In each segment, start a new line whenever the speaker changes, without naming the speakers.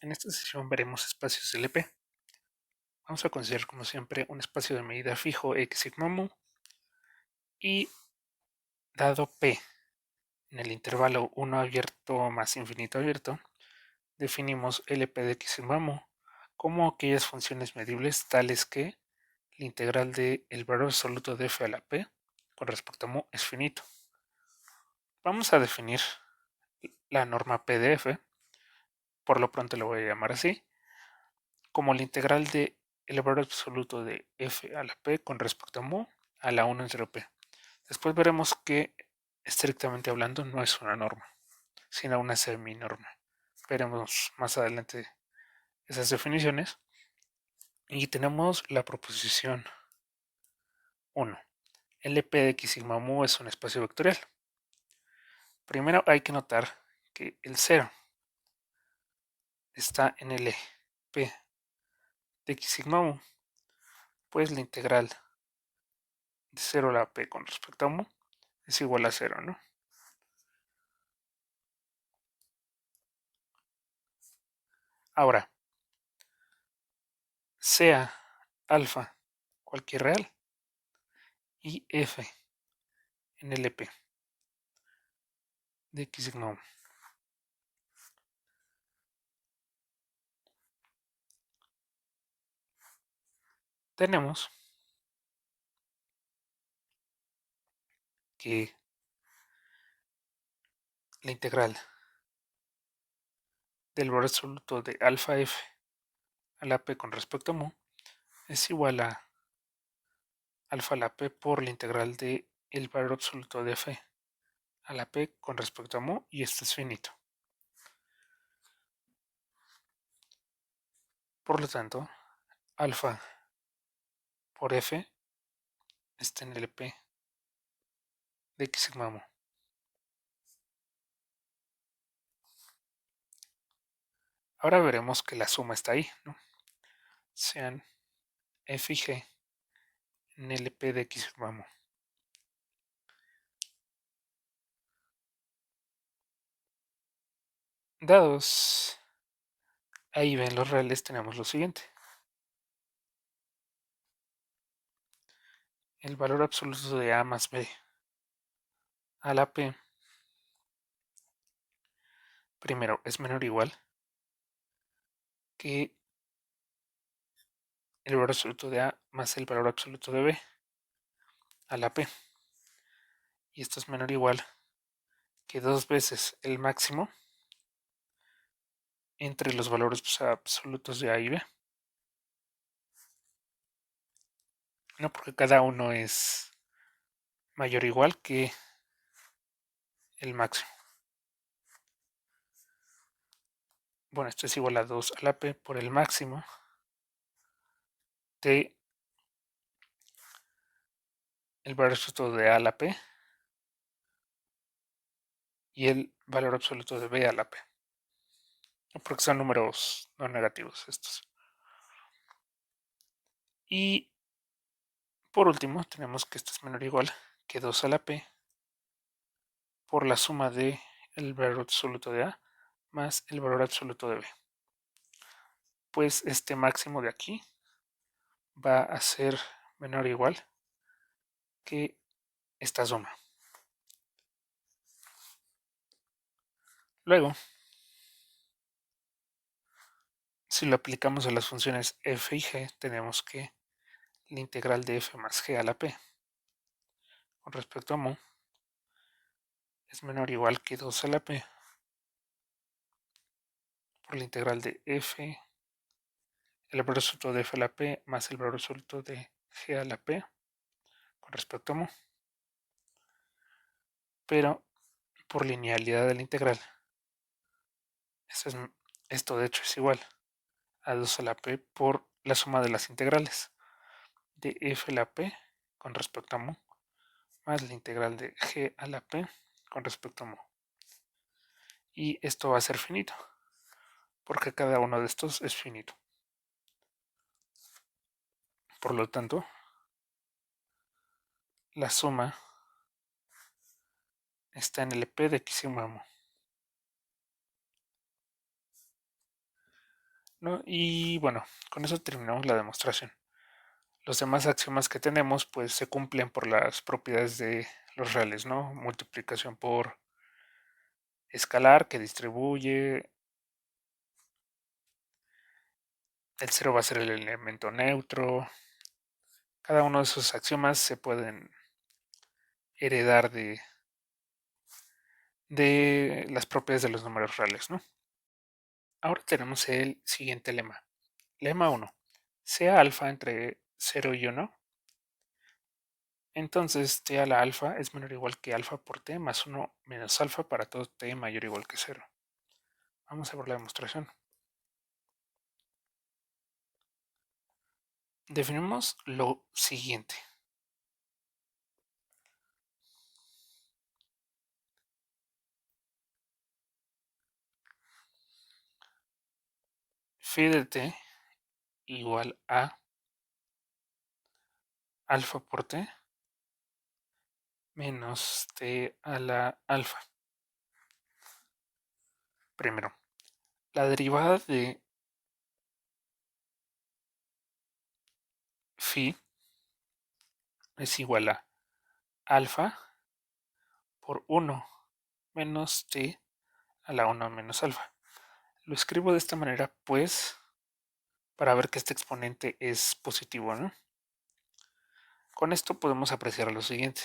En esta sesión veremos espacios LP. Vamos a considerar como siempre un espacio de medida fijo x sigma mu y dado P en el intervalo 1 abierto más infinito abierto, definimos LP de x sigma mu como aquellas funciones medibles tales que la integral del valor absoluto de f a la p con respecto a mu es finito. Vamos a definir la norma P de f, por lo pronto lo voy a llamar así, como la integral de el valor absoluto de f a la p con respecto a mu a la 1 entre p. Después veremos que, estrictamente hablando, no es una norma, sino una seminorma. Veremos más adelante esas definiciones. Y tenemos la proposición 1. LP de x sigma mu es un espacio vectorial. Primero hay que notar que el 0 está en LP de x sigma mu, pues la integral de 0 a la p con respecto a mu es igual a 0, ¿no? Ahora, sea alfa cualquier real y f en LP de x sigma mu. Tenemos que la integral del valor absoluto de alfa f a la p con respecto a mu es igual a alfa a la p por la integral de el valor absoluto de f a la p con respecto a mu, y esto es finito. Por lo tanto, alfa por f está en el p de x sigma mu. Ahora veremos que la suma está ahí, ¿no? Sean f y g en el p de x sigma mu. Dados A y B en los reales, tenemos lo siguiente. El valor absoluto de A más B a la P, primero, es menor o igual que el valor absoluto de A más el valor absoluto de B a la P. Y esto es menor o igual que 2 veces el máximo entre los valores absolutos de A y B. No, porque cada uno es mayor o igual que el máximo. Bueno, esto es igual a 2 a la P por el máximo de el valor absoluto de A a la P y el valor absoluto de B a la P. Porque son números no negativos estos. Y por último, tenemos que esto es menor o igual que 2 a la P por la suma de el valor absoluto de A más el valor absoluto de B. Pues este máximo de aquí va a ser menor o igual que esta suma. Luego, si lo aplicamos a las funciones f y g, tenemos que la integral de f más g a la p con respecto a mu es menor o igual que 2 a la p por la integral de f, el valor absoluto de f a la p más el valor absoluto de g a la p con respecto a mu, pero por linealidad de la integral. Esto de hecho es igual a 2 a la p por la suma de las integrales de f a la p con respecto a mu más la integral de g a la p con respecto a mu. Y esto va a ser finito, porque cada uno de estos es finito. Por lo tanto, la suma está en el p de x sigma mu. ¿no? Y bueno, con eso terminamos la demostración. Los demás axiomas que tenemos pues se cumplen por las propiedades de los reales, ¿no? Multiplicación por escalar que distribuye, el cero va a ser el elemento neutro. Cada uno de esos axiomas se pueden heredar de las propiedades de los números reales, ¿no? Ahora tenemos el siguiente lema. Lema 1. Sea alfa entre 0 y 1. Entonces t a la alfa es menor o igual que alfa por t más 1 menos alfa para todo t mayor o igual que 0. Vamos a ver la demostración. Definimos lo siguiente. Phi de t igual a alfa por t menos t a la alfa. Primero, la derivada de phi es igual a alfa por 1 menos t a la 1 menos alfa. Lo escribo de esta manera, pues, para ver que este exponente es positivo, ¿no? Con esto podemos apreciar lo siguiente.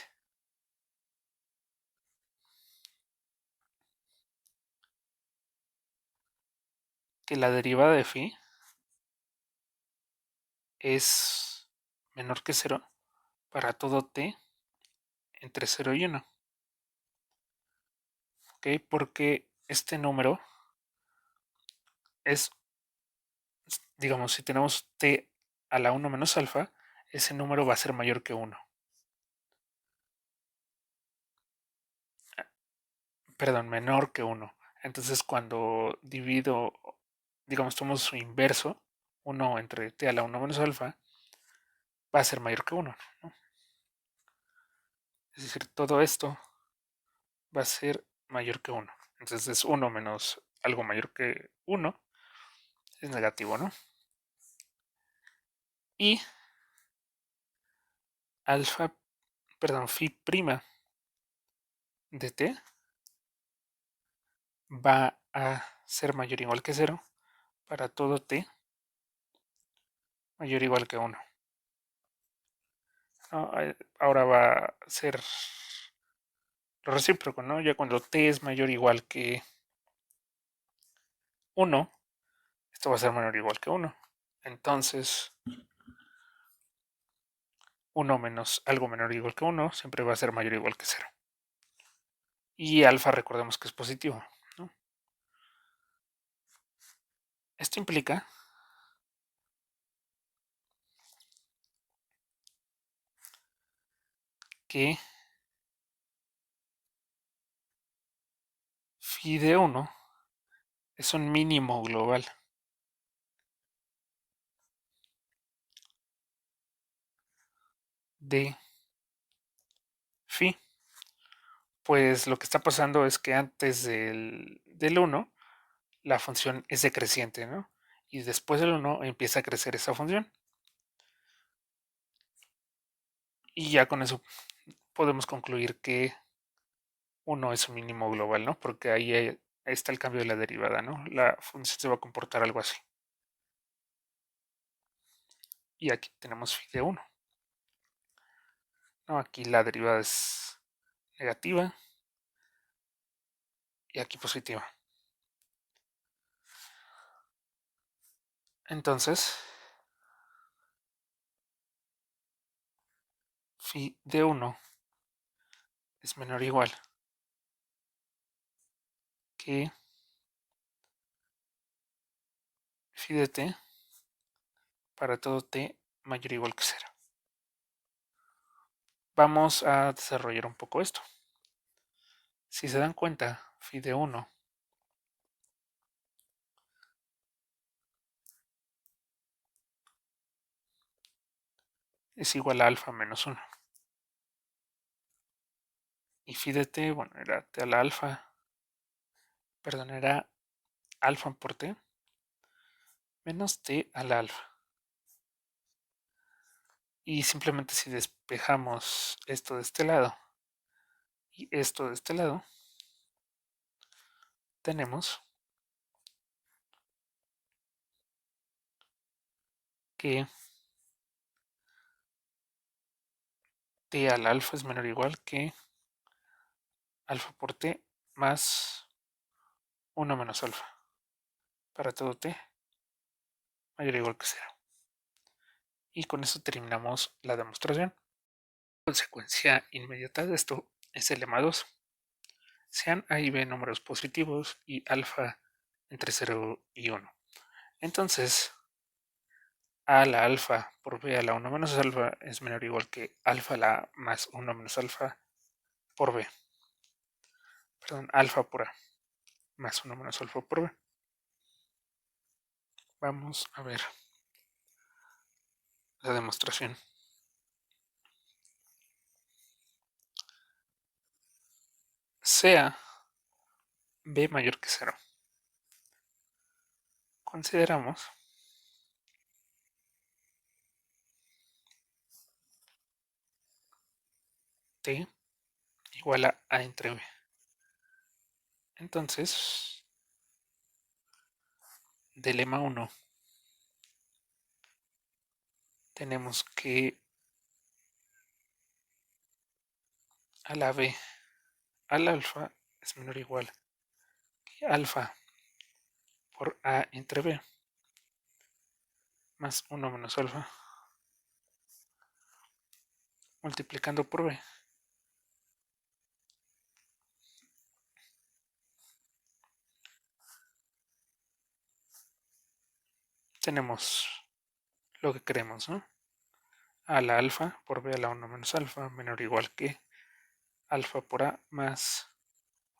Que la derivada de phi es menor que 0 para todo t entre 0 y 1. ¿Ok? Porque este número es, digamos, si tenemos t a la 1 menos alfa, ese número va a ser mayor que 1. Perdón, menor que 1. Entonces cuando divido, digamos, tomo su inverso, 1 entre t a la 1 menos alfa, va a ser mayor que 1, ¿no? Es decir, todo esto va a ser mayor que 1. Entonces 1 menos algo mayor que 1 es negativo, ¿no? Y alfa, perdón, phi prima de t va a ser mayor o igual que 0 para todo t mayor o igual que 1. ¿No? Ahora va a ser lo recíproco, ¿no? Ya cuando t es mayor o igual que 1, esto va a ser menor o igual que 1. Entonces, 1 menos algo menor o igual que 1 siempre va a ser mayor o igual que 0. Y alfa recordemos que es positivo, ¿no? Esto implica que phi de 1 es un mínimo global de phi. Pues lo que está pasando es que antes del 1 la función es decreciente, ¿no? Y después del 1 empieza a crecer esa función. Y ya con eso podemos concluir que 1 es un mínimo global, ¿no? Porque ahí está el cambio de la derivada, ¿no? La función se va a comportar algo así. Y aquí tenemos phi de 1. ¿No? Aquí la derivada es negativa y aquí positiva. Entonces, phi de 1 es menor o igual que phi de t para todo t mayor o igual que 0. Vamos a desarrollar un poco esto. Si se dan cuenta, phi de 1 es igual a alfa menos 1. Y phi de t, bueno, era t a la alfa, perdón, era alfa por t menos t a la alfa. Y simplemente si despejamos esto de este lado y esto de este lado, tenemos que t a la alfa es menor o igual que alfa por t más 1 menos alfa. Para todo t mayor o igual que 0. Y con eso terminamos la demostración. Consecuencia inmediata de esto es el lema2. Sean a y b números positivos y alfa entre 0 y 1. Entonces, a la alfa por b a la 1 menos alfa es menor o igual que alfa a la más 1 menos alfa por b. Perdón, alfa por a más 1 menos alfa por b. Vamos a ver la demostración. Sea b mayor que 0. Consideramos t igual a entre b. Entonces, del lema 1 tenemos que a la b al alfa es menor o igual que alfa por a entre b más 1 menos alfa multiplicando por b. Tenemos lo que queremos, ¿no? A la alfa por b a la 1 menos alfa menor o igual que alfa por a más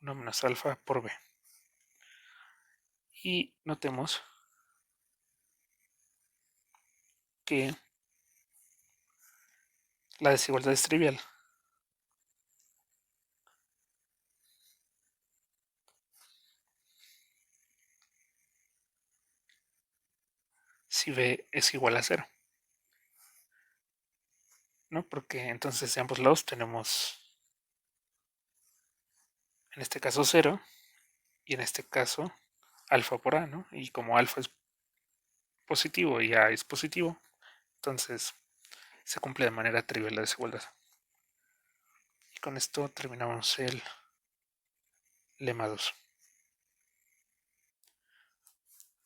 1 menos alfa por b. Y notemos que la desigualdad es trivial. Si b es igual a 0, ¿no? Porque entonces de ambos lados tenemos, en este caso 0 y en este caso alfa por a, ¿no? Y como alfa es positivo y a es positivo, entonces se cumple de manera trivial la desigualdad. Y con esto terminamos el lema 2.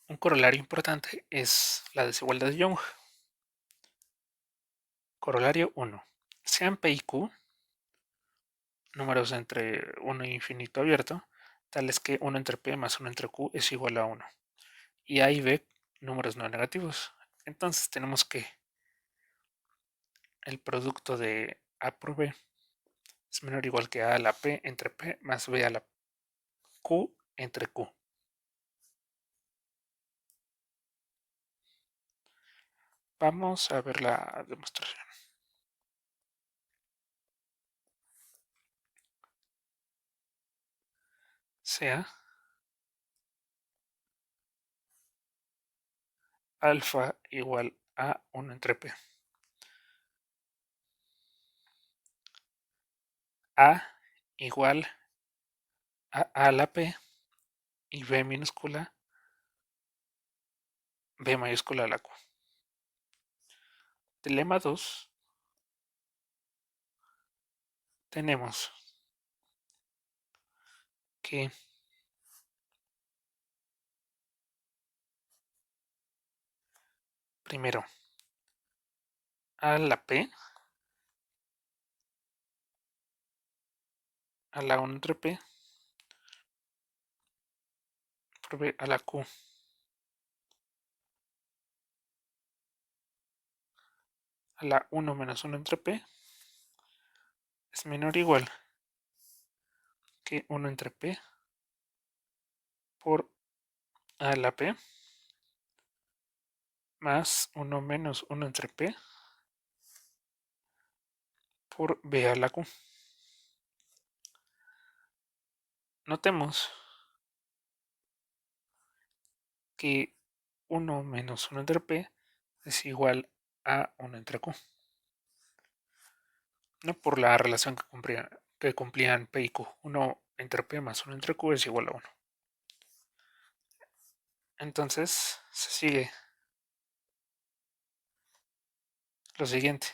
Un corolario importante es la desigualdad de Young. Corolario 1. Sean P y Q números entre 1 e infinito abierto, tales que 1 entre P más 1 entre Q es igual a 1. Y A y B números no negativos. Entonces tenemos que el producto de A por B es menor o igual que A a la P entre P más B a la Q entre Q. Vamos a ver la demostración. Sea alfa igual a 1 entre P. A igual a la P y B minúscula B mayúscula a la Q. Dilema 2 tenemos que primero a la P a la 1 entre P por B a la Q a la 1 menos 1 entre P es menor o igual que 1 entre P por A a la P más 1 menos 1 entre P por B a la Q. Notemos que 1 menos 1 entre P es igual a 1 entre Q. No por la relación que cumplían P y Q. 1 entre P más 1 entre Q es igual a 1. Entonces se sigue lo siguiente.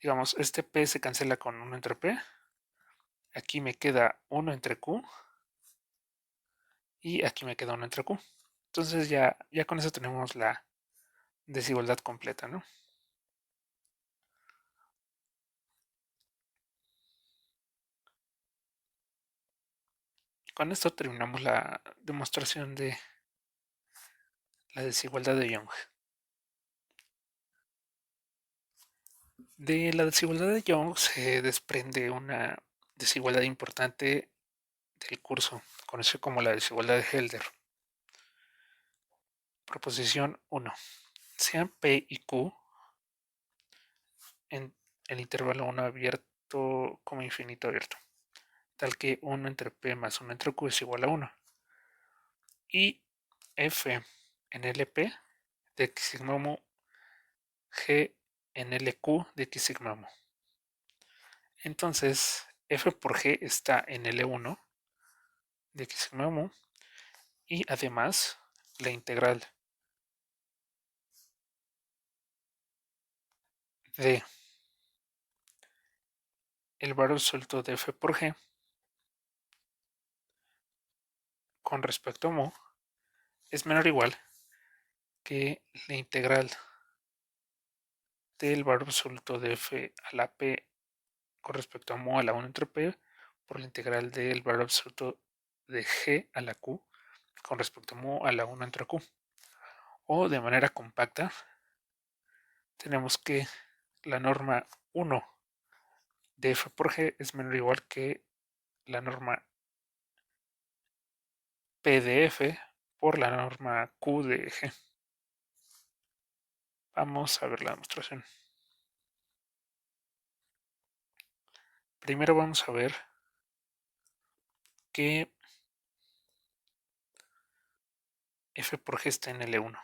Digamos, este P se cancela con 1 entre P. Aquí me queda 1 entre Q. Y aquí me queda 1 entre Q. Entonces ya con eso tenemos la desigualdad completa, ¿no? Con esto terminamos la demostración de la desigualdad de Young. De la desigualdad de Young se desprende una desigualdad importante del curso, conocido como la desigualdad de Helder. Proposición 1. Sean P y Q en el intervalo 1 abierto como infinito abierto, tal que 1 entre P más 1 entre Q es igual a 1. Y F en LP de X sigma mu G en LQ de X sigma mu. Entonces, F por G está en L1 de X sigma mu y además la integral de el valor suelto de F por G con respecto a mu es menor o igual que la integral del valor absoluto de F a la P con respecto a mu a la 1 entre P por la integral del valor absoluto de G a la Q con respecto a mu a la 1 entre Q. O de manera compacta, tenemos que la norma 1 de F por G es menor o igual que la norma P de F por la norma Q de G. Vamos a ver la demostración. Primero vamos a ver que F por G está en L1.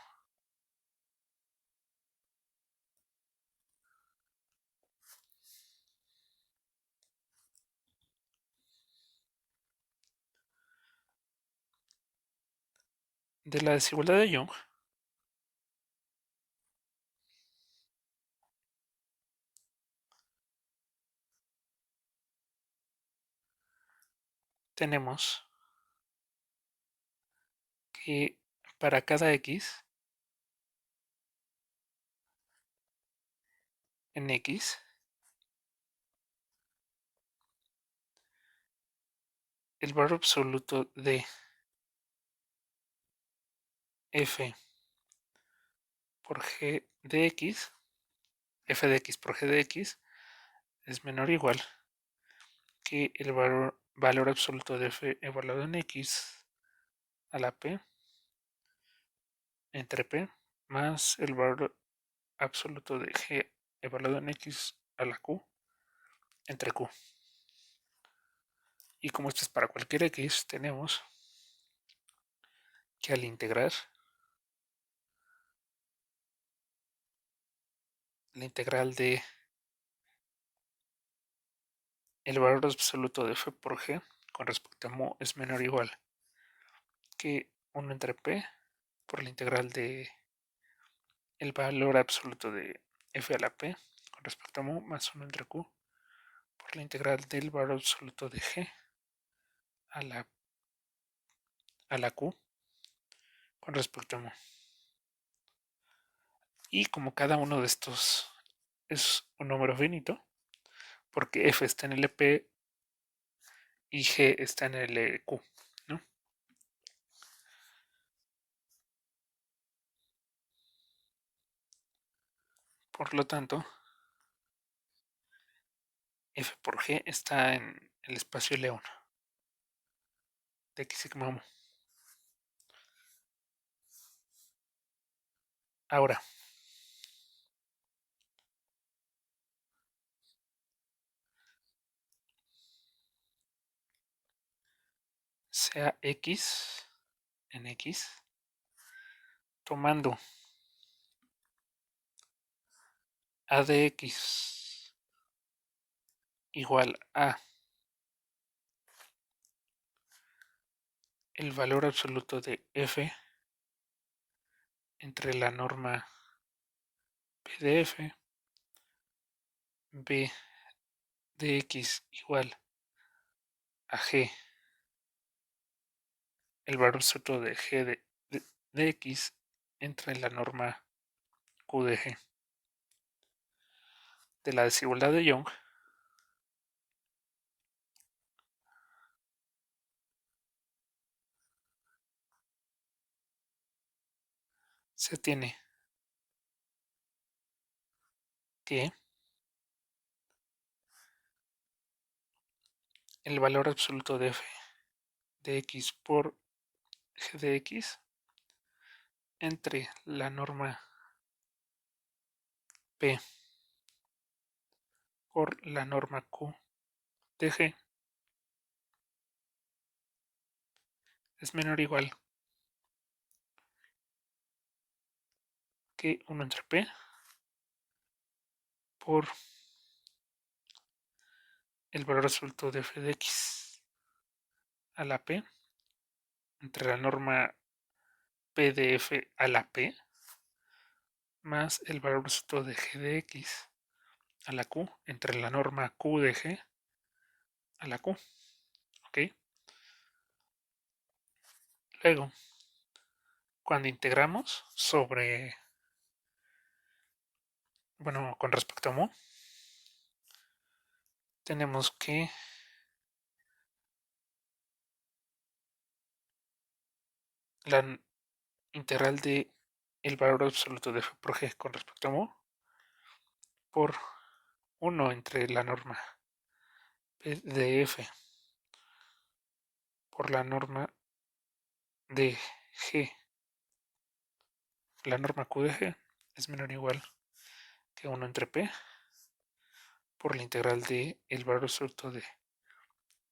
De la desigualdad de Young, tenemos que para cada X, en X, el valor absoluto de F por G de X, F de X por G de X, es menor o igual que el valor absoluto de F evaluado en X a la P entre P más el valor absoluto de G evaluado en X a la Q entre Q. Y como esto es para cualquier X, tenemos que al integrar la integral de el valor absoluto de F por G con respecto a mu es menor o igual que 1 entre P por la integral de el valor absoluto de F a la P con respecto a mu más 1 entre Q por la integral del valor absoluto de G a la Q con respecto a mu. Y como cada uno de estos es un número finito, porque F está en el P y G está en el Q, ¿no? Por lo tanto, F por G está en el espacio L1 de X sigma mu. Ahora, sea X en X tomando a de x igual a el valor absoluto de f entre la norma p de f, b de x igual a g, el valor absoluto de g de x entre la norma q de g. De la desigualdad de Young se tiene que el valor absoluto de f de x por g de x entre la norma p por la norma q de g es menor o igual que 1 entre p por el valor absoluto de f de x a la p entre la norma p de f a la p más el valor absoluto de g de x a la q entre la norma q de g a la q. ¿Ok? Luego, cuando integramos sobre, bueno, con respecto a mu, tenemos que la integral de el valor absoluto de f por g con respecto a mu por 1 entre la norma p de f por la norma de g, la norma q de g es menor o igual que 1 entre p por la integral de el valor absoluto de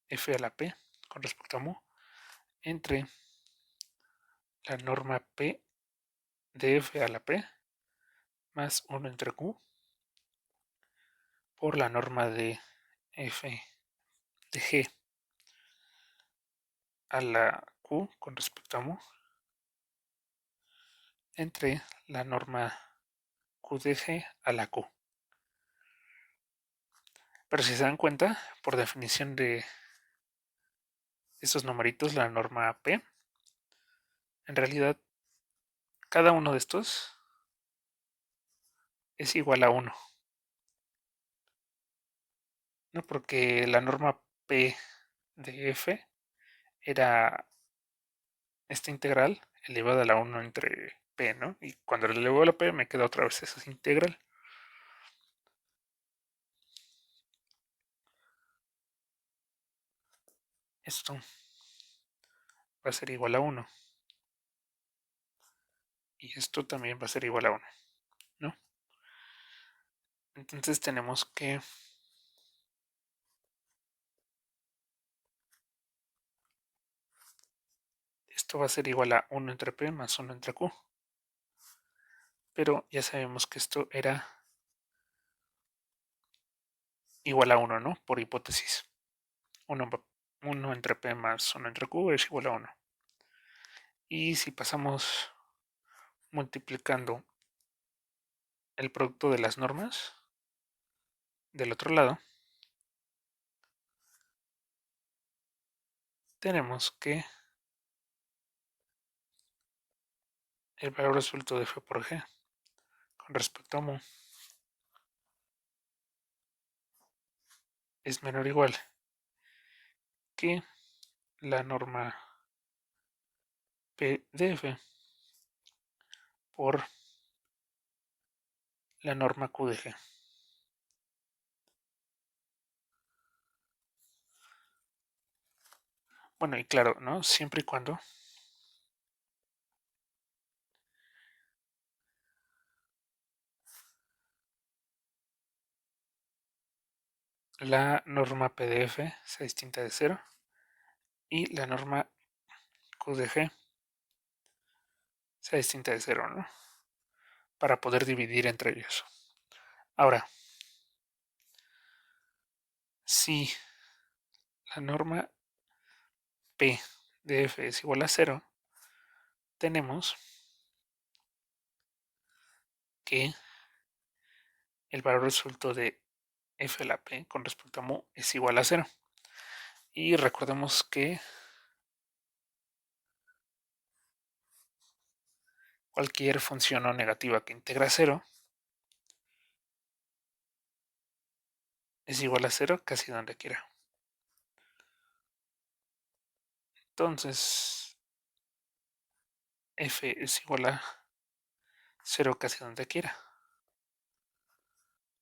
f a la p con respecto a mu entre la norma p de f a la p más 1 entre q por la norma de f de g a la q con respecto a mu entre la norma q de g a la q. Pero si se dan cuenta, por definición de estos numeritos, la norma p, en realidad cada uno de estos es igual a 1, ¿no? Porque la norma p de f era esta integral elevada a la 1 entre p, ¿no? Y cuando le elevo a la p me queda otra vez esa integral. Esto va a ser igual a 1. Y esto también va a ser igual a 1, ¿no? Entonces tenemos que esto va a ser igual a 1 entre p más 1 entre q. Pero ya sabemos que esto era igual a 1, ¿no? Por hipótesis. 1 entre p más 1 entre q es igual a 1. Y si pasamos multiplicando el producto de las normas del otro lado, tenemos que el valor absoluto de f por g con respecto a mu es menor o igual que la norma p de f por la norma q de g. Bueno, y claro, ¿no? Siempre y cuando la norma p de f sea distinta de 0 y la norma q de g sea distinta de 0, ¿no? Para poder dividir entre ellos. Ahora, si la norma P de f es igual a 0, tenemos que el valor absoluto de f a la p con respecto a mu es igual a 0. Y recordemos que cualquier función no negativa que integra 0 es igual a 0 casi donde quiera. Entonces, f es igual a 0 casi donde quiera.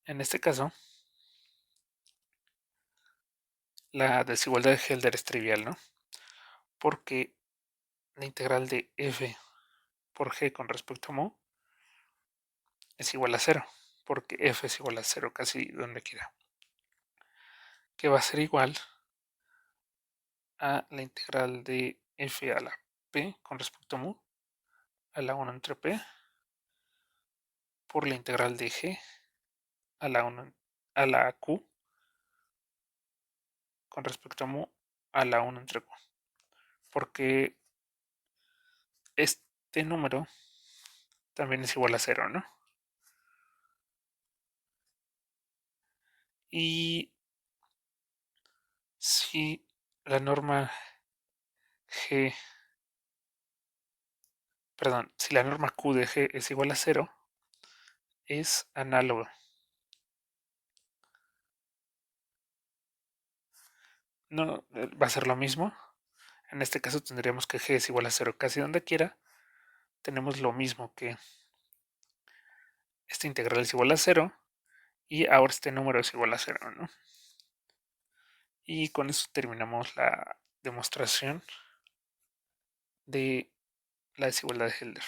En este caso, la desigualdad de Helder es trivial, ¿no? Porque la integral de f por g con respecto a mu es igual a 0, porque f es igual a 0 casi donde quiera, que va a ser igual a la integral de f a la p con respecto a mu a la 1 entre p por la integral de g a la 1 a la q con respecto a mu a la 1 entre q, porque este número también es igual a 0, ¿no? Y si la norma g, perdón, si la norma q de g es igual a 0, es análogo. No va a ser lo mismo. En este caso tendríamos que g es igual a 0 casi donde quiera. Tenemos lo mismo que esta integral es igual a 0 y ahora este número es igual a 0, ¿no? Y con eso terminamos la demostración de la desigualdad de Helder.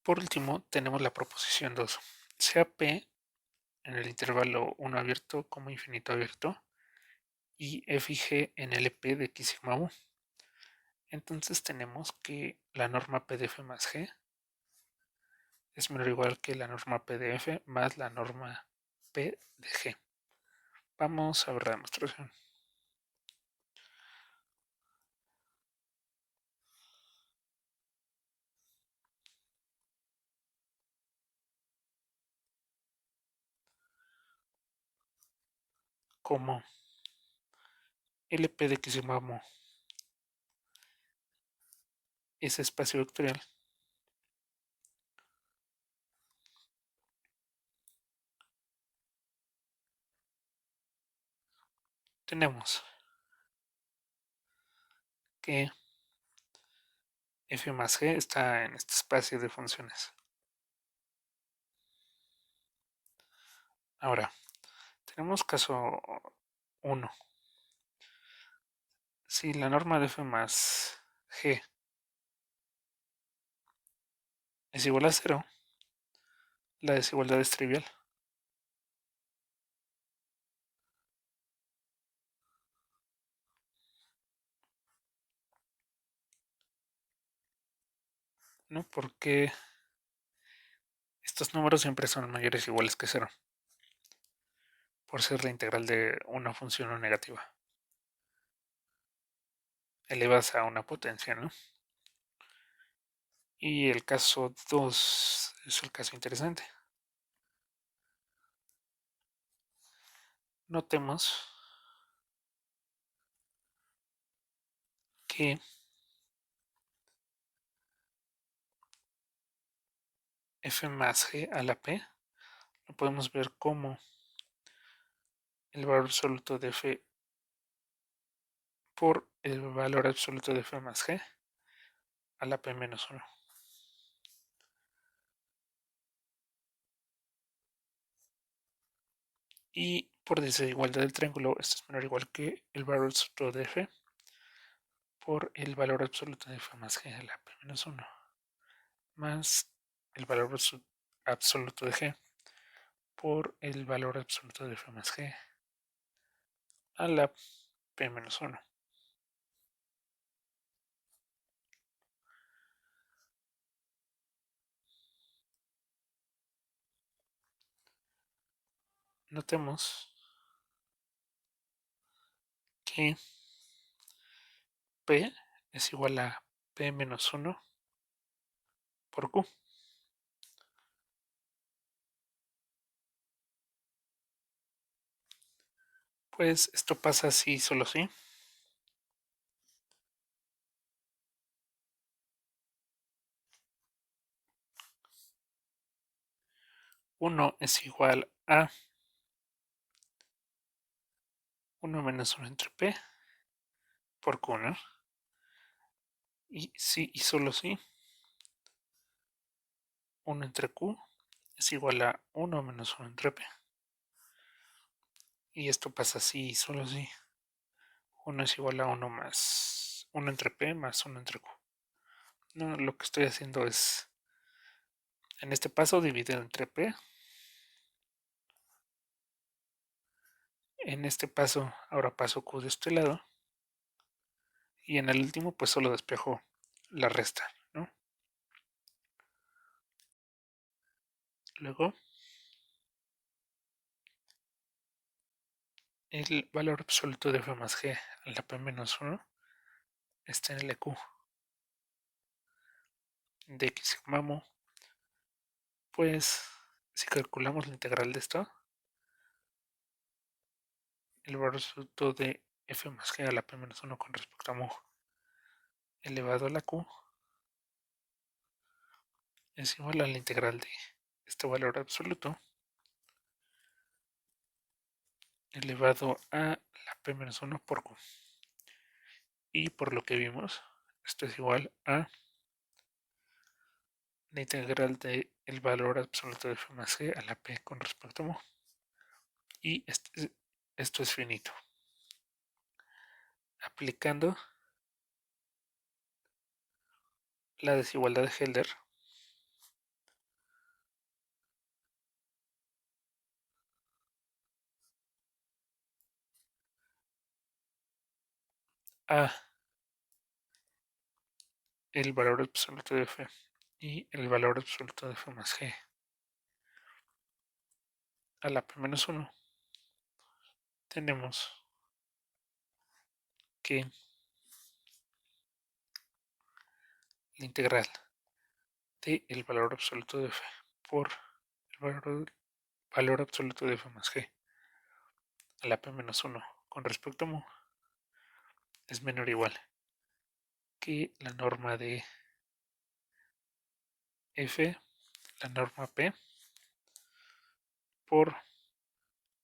Por último, tenemos la proposición 2. Sea P en el intervalo 1 abierto como infinito abierto y f y g en LP de x sigma u. Entonces tenemos que la norma P de f más g es menor o igual que la norma P de f más la norma P de g. Vamos a ver la demostración. Como LP de x sigma mu es espacio vectorial, tenemos que f más g está en este espacio de funciones. Ahora, tenemos caso 1. Si la norma de f más g es igual a 0, la desigualdad es trivial. ¿No? Porque estos números siempre son mayores o iguales que 0, por ser la integral de una función no negativa, elevadas a una potencia, ¿no? Y el caso 2 es el caso interesante. Notemos que f más g a la p lo podemos ver como el valor absoluto de f por el valor absoluto de f más g a la p menos 1. Y por desigualdad del triángulo, esto es menor o igual que el valor absoluto de f por el valor absoluto de f más g a la p menos 1 más el valor absoluto de g por el valor absoluto de f más g a la p menos 1. notemos que P es igual a P menos 1 por Q. Pues esto pasa así, solo sí. Uno es igual a 1 menos 1 entre P por Q, ¿no? Y sí, y solo sí, 1 entre Q es igual a 1 menos 1 entre P. Y esto pasa así, y solo sí. 1 es igual a 1 más 1 entre P más 1 entre Q. No, lo que estoy haciendo es, en este paso, dividir entre P. En este paso, ahora paso Q de este lado. Y en el último, pues solo despejo la resta, ¿no? Luego, el valor absoluto de F más G a la P menos 1 está en el EQ de X sigma mu. Pues, si calculamos la integral de esto, el valor absoluto de F más G a la P menos 1 con respecto a mu elevado a la Q es igual a la integral de este valor absoluto elevado a la P menos 1 por Q. Y por lo que vimos, esto es igual a la integral de el valor absoluto de F más G a la P con respecto a mu. Y esto es finito. Aplicando la desigualdad de Helder, a el valor absoluto de F y el valor absoluto de F más G a la P menos 1, tenemos que la integral de el valor absoluto de F por el valor absoluto de F más G a la P menos 1 con respecto a mu es menor o igual que la norma de F, la norma P, por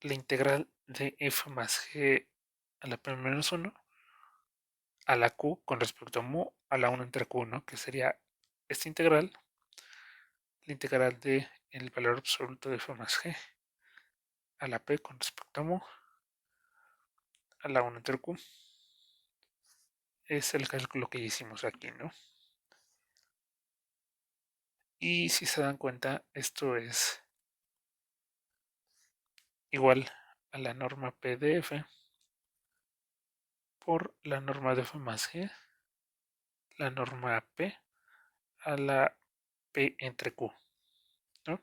la integral de F más G a la P menos 1 a la Q con respecto a mu a la 1 entre Q, ¿no? Que sería esta integral, la integral de el valor absoluto de F más G a la P con respecto a mu a la 1 entre Q. Es el cálculo que hicimos aquí, ¿no? Y si se dan cuenta, esto es igual a la norma P de F por la norma de F más G, la norma P a la P entre Q, ¿no?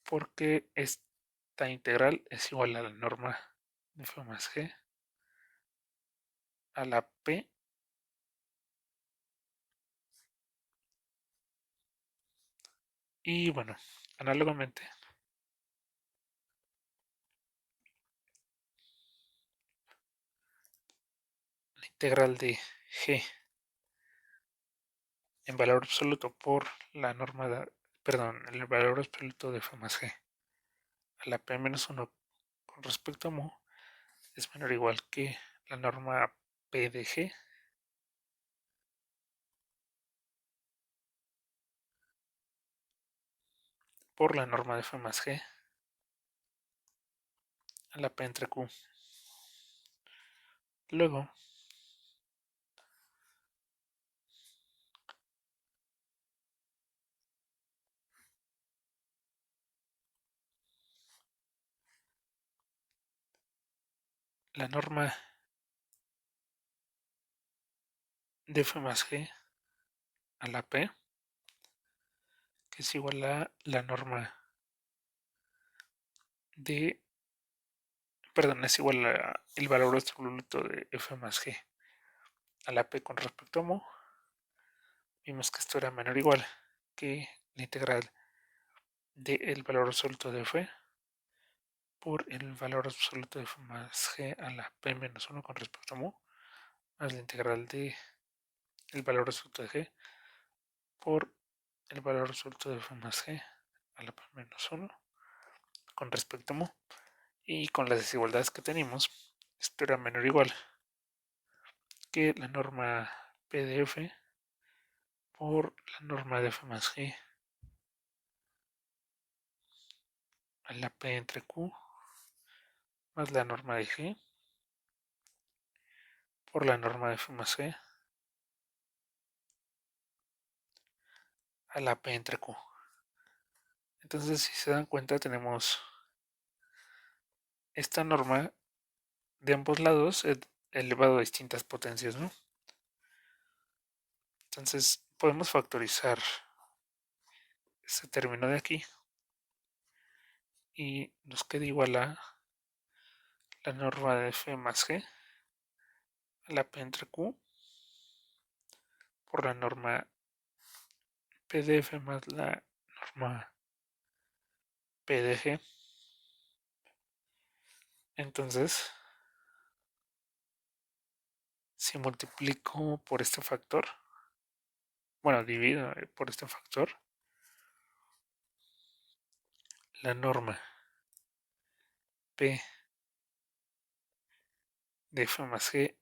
Porque esta integral es igual a la norma de F más G a la P y bueno, análogamente la integral de G en valor absoluto por la norma de, perdón, el valor absoluto de F más G a la P menos 1 con respecto a mu es menor o igual que la norma P de G por la norma de F más G a la P entre Q. Luego, la norma de F más G a la P, que es igual a la norma de perdón, es igual a el valor absoluto de f más g a la p con respecto a mu. Vimos que esto era menor o igual que la integral del valor absoluto de f por el valor absoluto de f más g a la p menos 1 con respecto a mu, más la integral de el valor absoluto de g por el valor absoluto de f más g a la p menos 1 con respecto a mu. Y con las desigualdades que tenemos, esto era menor o igual que la norma p de f por la norma de f más g a la p entre q más la norma de g por la norma de f más g a la p entre q. Entonces, si se dan cuenta, tenemos esta norma de ambos lados elevado a distintas potencias, ¿no? Entonces, podemos factorizar este término de aquí y nos queda igual a la norma de f más g a la p entre q por la norma p de f más la norma p de g. Entonces, si multiplico por este factor, bueno, divido por este factor, la norma p de f más g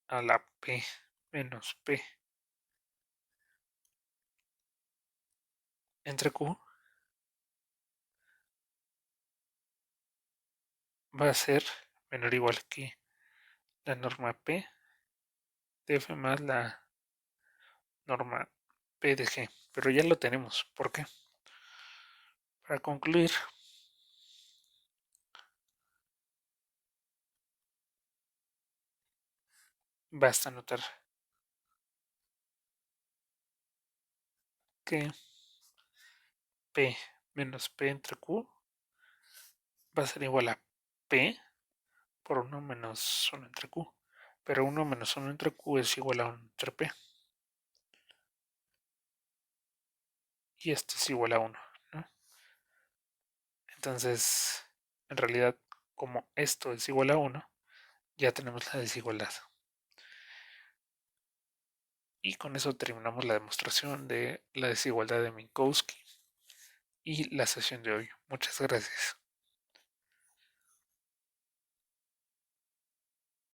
a la p menos p entre q va a ser menor o igual que la norma p de f más la norma p de g. Pero ya lo tenemos. ¿Por qué? Para concluir, basta notar que p menos p entre q va a ser igual a p por 1 menos 1 entre q. Pero 1 menos 1 entre q es igual a 1 entre p. Y esto es igual a 1, ¿no? Entonces, en realidad, como esto es igual a 1, ya tenemos la desigualdad. Y con eso terminamos la demostración de la desigualdad de Minkowski y la sesión de hoy. Muchas gracias.